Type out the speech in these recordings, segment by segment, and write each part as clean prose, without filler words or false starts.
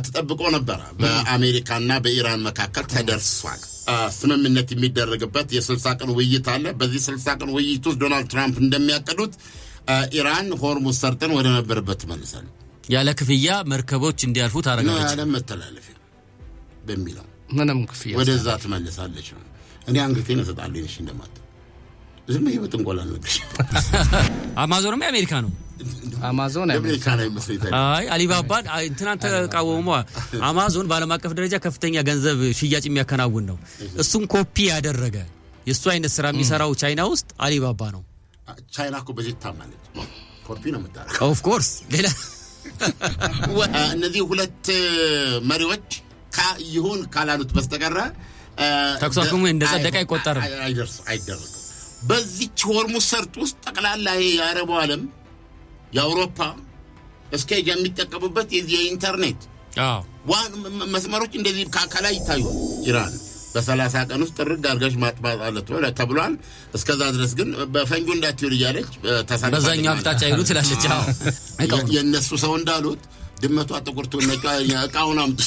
ተጠብቆ ነበር በአሜሪካና በኢራን መካከል ተደርሷል ስምምነት የሚደረግበት የ60 ቀን ውይይት አለ በዚህ 60 ቀን ውይይት ውስጥ ዶናልድ ትራምፕ እንደሚያቀዱት ኢራን ሆርሙዝ ሰርጥን ወደ ነበረበት መልሰል ያለ ክፍያ መርከቦች እንዲያልፉ ታረጋለች ያለ መተላለፊያ በሚለው ምንም ክፍያ ወደዛ ተመልሳለች እኔ አንግቴን እሰጣለሁ እሺ እንደማት ዝም ይበጥንቆላ ነገር አማዞንም የአሜሪካ ነው አማዞን አሜሪካ ነው መስሪታ አይ አሊባባ እንትናንተ ተቃወሙ አማዞን ባለም አቀፍ ደረጃ ከፍተኛ ገንዘብ ሽያጭ የሚያከናውን ነው እሱን ኮፒ ያደረገ የሱ አይነት ስራ የሚሰራው ቻይና ውስጥ አሊባባ ነው ቻይና እኮ በዚህ ታማለች ኮፒ ነው የምታረጋው ኦፍ ኮርስ ሌላ እነዚህ ሁለት መሪዎች ይሁን ካላሉት በስተቀር ተኩሳኩም እንደጸደቀ አይቆጠርም አይደረግም በዚህ ሆርሙዝ ሰርጥ ውስጥ ጠቅላላ የአረቡ ዓለም የአውሮፓ እስከ የሚጠቀሙበት የኢንተርኔት ዋን መስመሮች እንደዚህ ከላይ ይታዩ ኢራን በ30 ቀን ውስጥ ጥርግ አድርገሽ ማጥፋት አለች ተብሏል እስከዛ ድረስ ግን በፈንጆ እንዳትዩር ይያለች ተሳደበ በዛኛው አቅጣጫ ይሉ ትላለች የነሱ ሰው እንዳሉት ድመቷ ጥቁርቱ ነጫ እቃውን አምጡ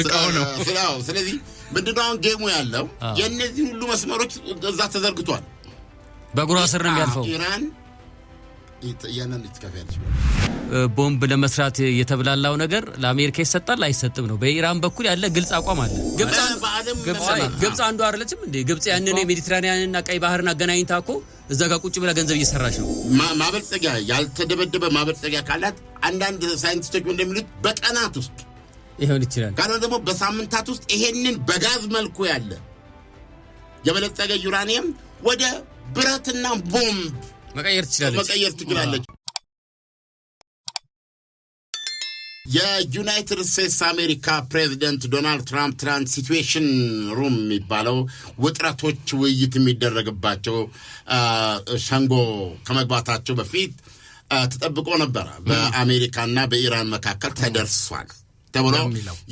እቃው ነው ስለዚህ ምንድነው ጌሙ ያለው የነዚህ ሁሉ መስመሮች እዛ ተዘርግቷል በጉራ ስር ነው የሚያልፈው ኢራን ያንን ልትከፈለች ቦምብ ለመስራት የተብላላው ነገር ለአሜሪካ ይሰጣል አይሰጥም ነው በኢራን በኩል ያለ ግልጽ አቋም አለ ግብጽ አንዱ አይደለችም እንዴ ግብጽ ያንን የሜዲትራኒያንና ቀይ ባህርን አገናኝታኮ እዛ ጋር ቁጭ ብላ ገንዘብ እየሰራች ነው ማበልጸጊያ ያልተደበደበ ማበልጸጊያ ካላት አንዳንድ ሳይንቲስቶች እንደሚሉት በቀናት ውስጥ ይሄን ይችላል ካለ ደግሞ በሳምንታት ውስጥ ይሄንን በጋዝ መልኩ ያለ የበለጸገ ዩራኒየም ወደ ብረትና ቦምብ መቀየር ትችላለች የዩናይትድ ስቴትስ አሜሪካ ፕሬዚደንት ዶናልድ ትራምፕ ትራንስ ሲቹዌሽን ሩም የሚባለው ውጥረቶች ውይይት የሚደረግባቸው ሸንጎ ከመግባታቸው በፊት ተጠብቆ ነበር በአሜሪካና በኢራን መካከል ተደርሷል ተብሎ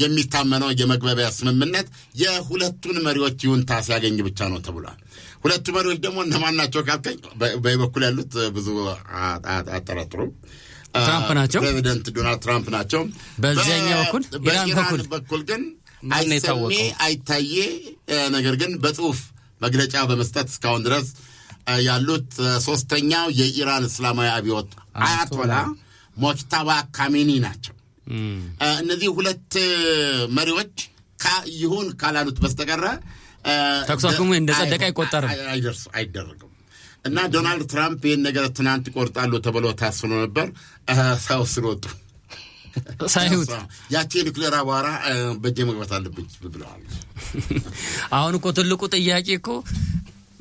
የሚታመነው የመግባቢያ ስምምነት የሁለቱን መሪዎች ይሁንታ ሲያገኝ ብቻ ነው ተብሏል ሁለቱ መሪዎች ደግሞ እነማን ናቸው ካልከኝ በበኩል ያሉት ብዙ አጠራጥሩ ትራምፕ ናቸው ፕሬዚደንት ዶናልድ ትራምፕ ናቸው በዚህኛው በኩል ኢራን በኩል ግን አይታየ ነገር ግን በጽሁፍ መግለጫ በመስጠት እስካሁን ድረስ ያሉት ሶስተኛው የኢራን እስላማዊ አብዮት አያቶላ ሞጅተባ ካሜኒ ናቸው እነዚህ ሁለት መሪዎች ይሁን ካላሉት በስተቀር ተኩሳኩም እንደጸደቀ አይቆጠርም አይደረግም እና ዶናልድ ትራምፕ ይሄን ነገር ትናንት ይቆርጣሉ ተብሎ ታስኖ ነበር ሰው ስለወጡ ሳይሁት ያቺ ኒውክሌር አዋራ በጀ መግባት አለብኝ ብለዋል አሁን እኮ ትልቁ ጥያቄ እኮ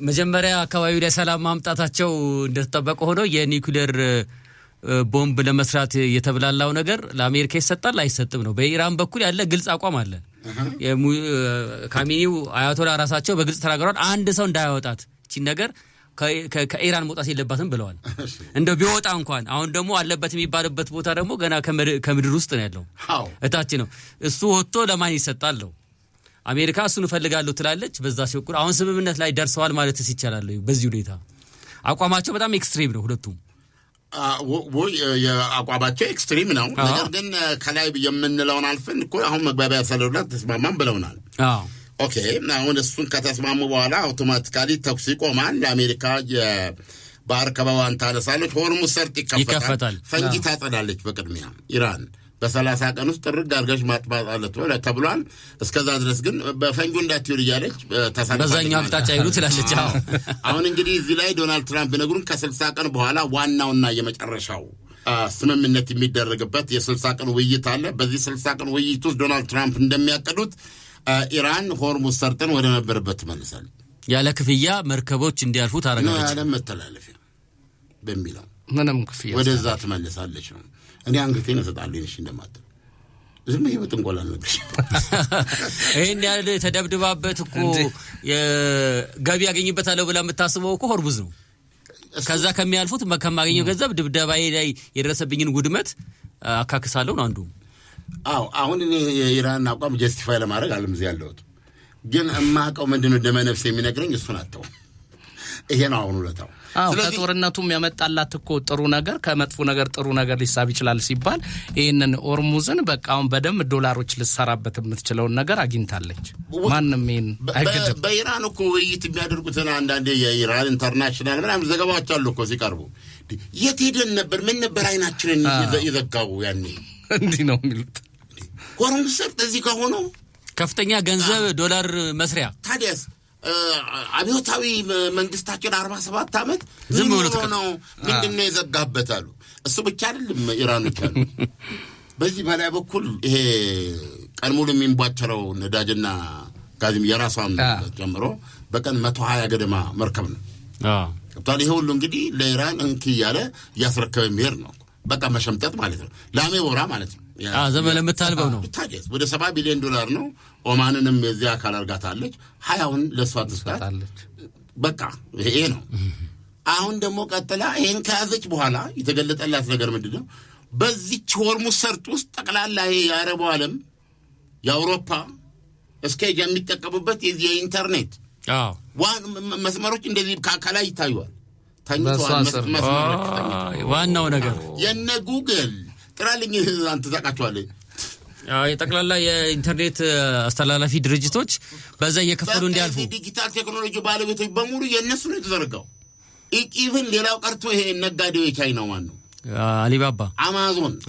መጀመሪያ አካባቢው ላይ ሰላም ማምጣታቸው እንደተጠበቀ ሆኖ የኒውክሌር ቦምብ ለመስራት የተብላላው ነገር ለአሜሪካ ይሰጣል አይሰጥም ነው በኢራን በኩል ያለ ግልጽ አቋም አለ ካሚኒው አያቶላ ራሳቸው በግልጽ ተናግረዋል አንድ ሰው እንዳያወጣት እቺ ነገር ከኢራን መውጣት የለባትም ብለዋል እንደው ቢወጣ እንኳን አሁን ደግሞ አለበት የሚባልበት ቦታ ደግሞ ገና ከምድር ውስጥ ነው ያለው እታች ነው እሱ ወጥቶ ለማን ይሰጣል አሜሪካ እሱን ፈልጋለሁ ትላለች በዛ ሲወቁ አሁን ስምምነት ላይ ደርሰዋል ማለትስ ይቻላል በዚህ ሁኔታ አቋማቸው በጣም ኤክስትሪም ነው ሁለቱም የአቋማቸው ኤክስትሪም ነው ነገር ግን ከላይ የምንለውን አልፈን እኮ አሁን መግባቢያ ሰለውላት ተስማማን ብለውናል ኦኬ አሁን እሱን ከተስማሙ በኋላ አውቶማቲካሊ ተኩስ ይቆማል ለአሜሪካ የባህር ከበባዋን ታነሳለች ሆርሙዝ ሰርጥ ይከፈታል ፈንጂ ታጸዳለች በቅድሚያ ኢራን በ30 ቀን ውስጥ ጥርግ አድርገሽ ማጥፋት አለች ተብሏል እስከዛ ድረስ ግን በፈንጆ እንዳትዩር ይያለች በዛኛው አቅጣጫ ይሉ ትላለች አሁን እንግዲህ እዚህ ላይ ዶናልድ ትራምፕ ነግሩን ከ60 ቀን በኋላ ዋናውና የመጨረሻው ስምምነት የሚደረግበት የ60 ቀን ውይይት አለ በዚህ 60 ቀን ውይይት ውስጥ ዶናልድ ትራምፕ እንደሚያቀዱት ኢራን ሆርሙዝ ሰርጥን ወደ ነበረበት መልሰል ያለ ክፍያ መርከቦች እንዲያልፉ ታረጋለች ያለ መተላለፊያ በሚለው ምንም ክፍያ ወደዛ ተመልሳለች ነው እኔ አንግቴን እሰጣለሁ እሺ እንደማት ዝም ይበጥንቆላ ነገር ይሄን ያለ ተደብድባበት እኮ የገቢ ያገኝበታል ብላ የምታስበው እኮ ሆርሙዝ ነው ከዛ ከሚያልፉት ከማገኘው ገንዘብ ድብደባዬ ላይ የደረሰብኝን ጉድመት አካክሳለሁ ነው አንዱ አሁን እኔ የኢራን አቋም ጀስቲፋይ ለማድረግ አለም እዚህ ያለሁት ግን እማቀው ምንድነው ደመነፍስ የሚነግረኝ እሱን አጣው ይሄ ነው አሁን ሁለታው። ከጦርነቱም ያመጣላት እኮ ጥሩ ነገር ከመጥፎ ነገር ጥሩ ነገር ሊሳብ ይችላል ሲባል ይሄንን ኦርሙዝን በቃ አሁን በደም ዶላሮች ልትሰራበት የምትችለውን ነገር አግኝታለች። ማንንም ይሄን አይገድም። በኢራን እኮ ውይይት የሚያደርጉትን አንዳንዴ የኢራን ኢንተርናሽናል ምናምን ዘገባዎች አሉ እኮ ሲቀርቡ የት ሄደን ነበር ምን ነበር አይናችንን ይዘጋው ያኔ እንዲህ ነው የሚሉት። ሆርሙዝ ሰርጥ እዚህ ከሆነ ከፍተኛ ገንዘብ ዶላር መስሪያ ታዲያስ አብዮታዊ መንግስታችን 47 ዓመት ዝም ብሎ ነው ምንድነው የዘጋበት አሉ። እሱ ብቻ አይደለም ኢራኖች አሉ። በዚህ በላይ በኩል ይሄ ቀን ሙሉ የሚንቧቸረው ነዳጅና ጋዝም የራሷን ጨምሮ በቀን 120 ገደማ መርከብ ነው። ታዲያ ይሄ ሁሉ እንግዲህ ለኢራን እንኪ ያለ ያስረከበ የሚሄድ ነው። በቃ መሸምጠጥ ማለት ነው። ላሜ ወራ ማለት ነው። ዘመን ለምታልበው ነው። ታዲያስ ወደ $70 ቢሊዮን ነው። ኦማንንም የዚህ አካል አርጋታለች። 20ውን ለሷ ትስጣለች። በቃ ይሄ ነው። አሁን ደግሞ ቀጥላ ይሄን ከያዘች በኋላ የተገለጠላት ነገር ምንድነው? በዚህች ሆርሙዝ ሰርጥ ውስጥ ጠቅላላ የአረቡ ዓለም የአውሮፓ እስከ የሚጠቀሙበት የኢንተርኔት መስመሮች እንደዚህ ከላይ ይታዩዋል። ዋናው ነገር የነ ጉግል ጥራልኝ አንተ ታውቃቸዋለህ። የጠቅላላ የኢንተርኔት አስተላላፊ ድርጅቶች በዛ እየከፈሉ እንዲያልፉ ዲጂታል ቴክኖሎጂ ባለቤቶች በሙሉ የነሱ ነው የተዘረጋው። ኢቭን ሌላው ቀርቶ ይሄ ነጋዴው የቻይናው ማን ነው? አሊባባ፣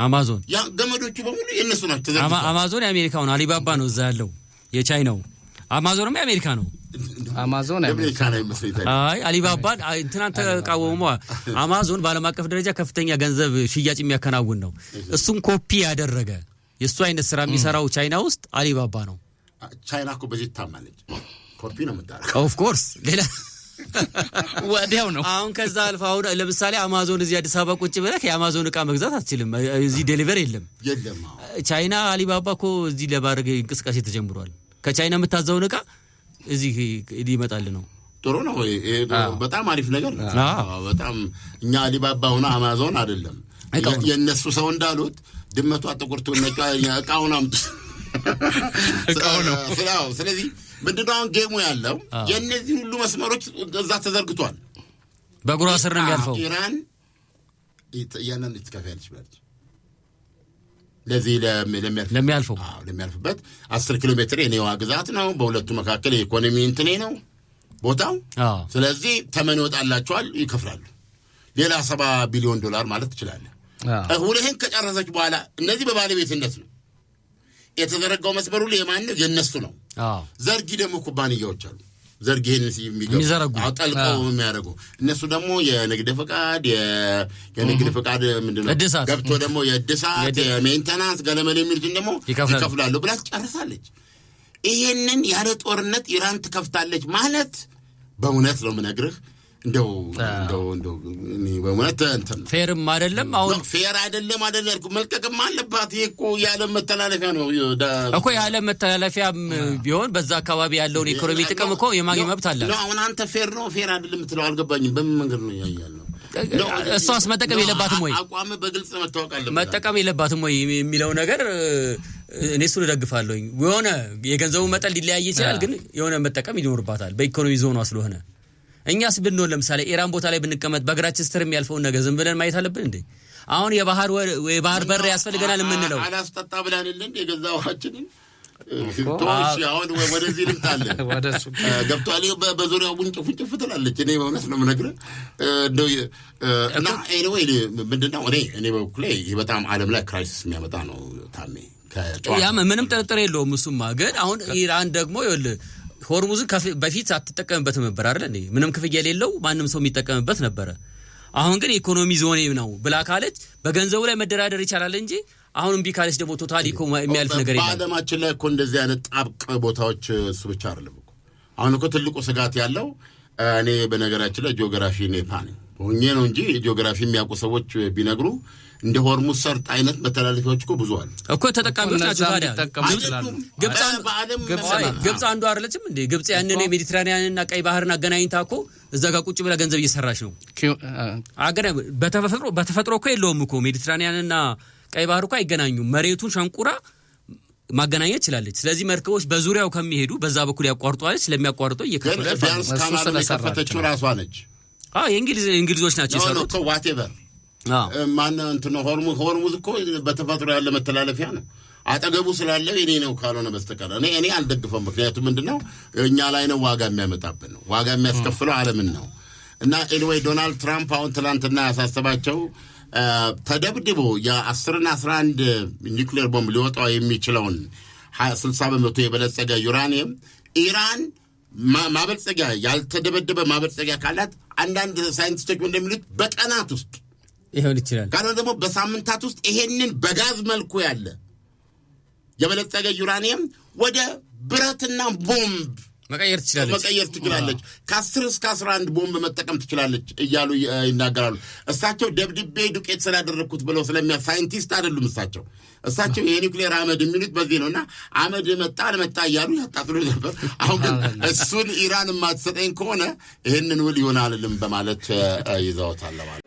አማዞን ያ ገመዶቹ በሙሉ የነሱ ናቸው ተዘረጋው። አማዞን የአሜሪካው ነው። አሊባባ ነው እዛ ያለው የቻይናው። አማዞንም የአሜሪካ ነው። አማዞን የአሜሪካ ነው ይመስለኛል። አሊባባ እንትናን ተቃወሙ። አማዞን በዓለም አቀፍ ደረጃ ከፍተኛ ገንዘብ ሽያጭ የሚያከናውን ነው። እሱን ኮፒ ያደረገ የሱ አይነት ስራ የሚሰራው ቻይና ውስጥ አሊባባ ነው። ቻይና እኮ በዚህ ታማለች። ኮፒ ነው የምታረገው። ኦፍ ኮርስ ሌላ ወዲያው ነው። አሁን ከዛ አልፋው ለምሳሌ አማዞን እዚህ አዲስ አበባ ቁጭ ብለህ የአማዞን ዕቃ መግዛት አትችልም። እዚህ ዴሊቨር የለም። ቻይና አሊባባ እኮ እዚህ ለማድረግ እንቅስቃሴ ተጀምሯል። ከቻይና የምታዘውን ዕቃ እዚህ ይመጣል ነው። ጥሩ ነው። በጣም አሪፍ ነገር ነው። በጣም እኛ አሊባባ ሆነ አማዞን አይደለም የነሱ ሰው እንዳሉት ድመቷ ጥቁርቱ ነጫ ዕቃውን አምጡ ዕቃው ነው። ስለዚህ ምንድነው አሁን ጌሙ ያለው የነዚህ ሁሉ መስመሮች እዛ ተዘርግቷል። በጉራ ስር ነው የሚያልፈው። ኢራን ያንን ልትከፍያለች ብላለች። ለዚህ ለሚያልፍበት 10 ኪሎ ሜትር የኔዋ ግዛት ነው። በሁለቱ መካከል የኢኮኖሚ እንትኔ ነው ቦታው። ስለዚህ ተመን ይወጣላቸዋል፣ ይከፍላሉ። ሌላ $70 ቢሊዮን ማለት ትችላለህ። ሁለህን ከጨረሰች በኋላ እነዚህ በባለቤትነት ነው የተዘረጋው። መስመሩ የማን ነው? የነሱ ነው። ዘርጊ ደግሞ ኩባንያዎች አሉ። ዘርጊህን የሚዘረጉ አጣልቀው የሚያደርጉ እነሱ ደግሞ የንግድ ፈቃድ ምንድነው ገብቶ ደግሞ የእድሳት የሜንቴናንስ ገለመል የሚሉትን ደግሞ ይከፍላሉ ብላ ጨርሳለች። ይሄንን ያለ ጦርነት ኢራን ትከፍታለች ማለት በእውነት ነው የምነግርህ። እንደው በእውነት እንትን ፌርም አይደለም። አሁን ፌር አይደለም ያልኩ መልቀቅም አለባት። ይሄ እኮ የዓለም መተላለፊያ ነው እኮ የዓለም መተላለፊያ ቢሆን በዛ አካባቢ ያለውን ኢኮኖሚ ጥቅም እኮ የማግኘት መብት አለ። አሁን አንተ ፌር አይደለም የምትለው አልገባኝም። በምን መንገድ ነው ያያለው? እሷስ መጠቀም የለባትም ወይ? አቋም በግልጽ መታወቅ አለበት። መጠቀም የለባትም ወይ የሚለው ነገር እኔ እሱን እደግፋለሁ። የሆነ የገንዘቡ መጠን ሊለያይ ይችላል፣ ግን የሆነ መጠቀም ይኖርባታል በኢኮኖሚ ዞኗ ስለሆነ። እኛስ ብንሆን ለምሳሌ ኢራን ቦታ ላይ ብንቀመጥ በእግራችን ስትር የሚያልፈውን ነገር ዝም ብለን ማየት አለብን እንዴ? አሁን የባህር በር ያስፈልገናል የምንለው አላስጠጣ ብላንልን የገዛዋችንን ቶሽ አሁን ወደዚህ ልምጣለን ወደሱ ገብቷል። በዙሪያው ውንጭፍ ትላለች። እኔ በእውነት ነው የምነግርህ እንደው እና ኤኒዌይ ምንድነው እኔ በኩሌ ይሄ በጣም ዓለም ላይ ክራይሲስ የሚያመጣ ነው ታሜ። ያም ምንም ጥርጥር የለውም። እሱማ ግን አሁን ኢራን ደግሞ ይኸውልህ ሆርሙዝን በፊት አትጠቀምበትም ነበር አይደል እንዴ? ምንም ክፍያ የሌለው ማንም ሰው የሚጠቀምበት ነበር። አሁን ግን ኢኮኖሚ ዞኔ ነው ብላ ካለች በገንዘቡ ላይ መደራደር ይቻላል እንጂ አሁንም ቢካለች ደግሞ ቶታሊ እኮ የሚያልፍ ነገር የለም። በዓለማችን ላይ እኮ እንደዚህ አይነት ጣብቅ ቦታዎች እሱ ብቻ አይደለም እኮ። አሁን እኮ ትልቁ ስጋት ያለው እኔ በነገራችን ላይ ጂኦግራፊ ኔታ ነኝ ሆኜ ነው እንጂ ጂኦግራፊ የሚያውቁ ሰዎች ቢነግሩ እንደ ሆርሙዝ ሰርጥ አይነት መተላለፊያዎች እኮ ብዙ አሉ እኮ ተጠቃሚዎች ናቸው። ታዲያ ግብጽ አንዱ አይደለችም እንዴ? ግብጽ ያንን የሜዲትራኒያንና ቀይ ባህርን አገናኝታ እኮ እዛ ጋር ቁጭ ብላ ገንዘብ እየሰራች ነው። በተፈጥሮ እኮ የለውም እኮ ሜዲትራኒያንና ቀይ ባህር እኮ አይገናኙም። መሬቱን ሸንቁራ ማገናኘት ይችላልች። ስለዚህ መርከቦች በዙሪያው ከሚሄዱ በዛ በኩል ያቋርጧል። ስለሚያቋርጡ እየከፈለ ቢያንስ ካናል የከፈተችው ራሷ ነች። የእንግሊዞች ናቸው የሰሩት ዋቴቨር ማን እንትን ሆርሙዝ እኮ በተፈጥሮ ያለ መተላለፊያ ነው አጠገቡ ስላለው የኔ ነው ካልሆነ በስተቀር እኔ አልደግፈም ምክንያቱም ምንድነው እኛ ላይ ነው ዋጋ የሚያመጣብን ነው ዋጋ የሚያስከፍለው ዓለምን ነው እና ኤኒዌይ ዶናልድ ትራምፕ አሁን ትላንትና ያሳሰባቸው ተደብድቦ የ10 እና 11 ኒውክሌር ቦምብ ሊወጣው የሚችለውን 60% የበለጸገ ዩራኒየም ኢራን ማበልጸጊያ ያልተደበደበ ማበልጸጊያ ካላት አንዳንድ ሳይንቲስቶች እንደሚሉት በቀናት ውስጥ ይሆን ይችላል ካልሆነ ደግሞ በሳምንታት ውስጥ ይሄንን በጋዝ መልኩ ያለ የበለጸገ ዩራኒየም ወደ ብረትና ቦምብ መቀየር ትችላለች ከ10 እስከ 11 ቦምብ መጠቀም ትችላለች እያሉ ይናገራሉ እሳቸው ደብድቤ ዱቄት ስላደረኩት ብለው ሳይንቲስት አይደሉም እሳቸው የኒውክሌር አመድ የሚሉት በዚህ ነውና አመድ መጣ እያሉ ያጣጥሉ ነበር አሁን ግን እሱን ኢራን ማትሰጠኝ ከሆነ ይሄንን ውል ይሆናልልም በማለት ይዘውታል ማለት